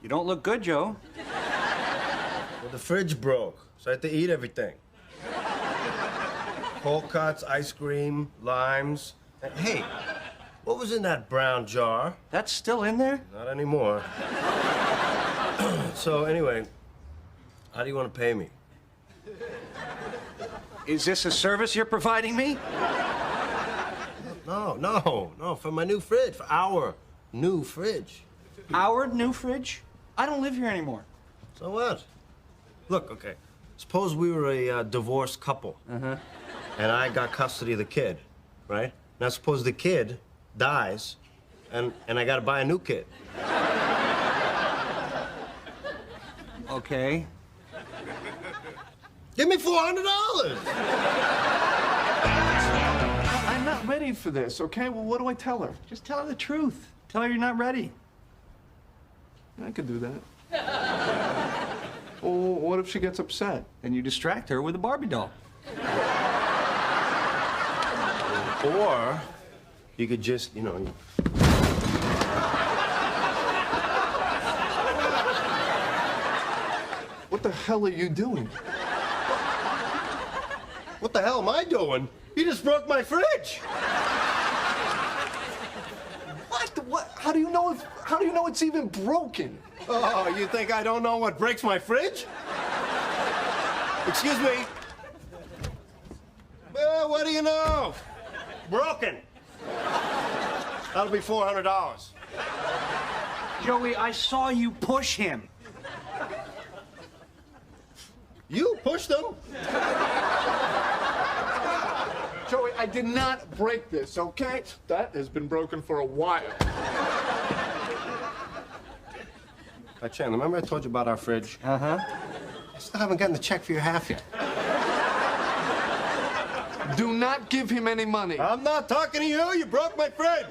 You don't look good, Joe. Well, the fridge broke, so I had to eat everything. Cold cuts, ice cream, limes. Hey, what was in that brown jar? That's still in there? Not anymore. So anyway, how do you want to pay me? Is this a service you're providing me? No, for my new fridge, for our new fridge. Our new fridge? I don't live here anymore. So what? Look, okay, suppose we were a divorced couple. And I got custody of the kid, right? Now suppose the kid dies, and I gotta buy a new kid. Okay. Give me $400! I'm not ready for this, okay? Well, what do I tell her? Just tell her the truth. Tell her you're not ready. I could do that. Well, what if she gets upset? Then you distract her with a Barbie doll. Or you could just, What the hell are you doing? What the hell am I doing? You just broke my fridge! What? How do you know it's even broken? Oh, you think I don't know what breaks my fridge? Excuse me. Well, what do you know? Broken. That'll be $400. Joey, I saw you push him. You pushed them. Joey, I did not break this, okay? That has been broken for a while. Chandler, remember I told you about our fridge? Uh-huh. I still haven't gotten the check for your half yet. Do not give him any money. I'm not talking to you. You broke my fridge.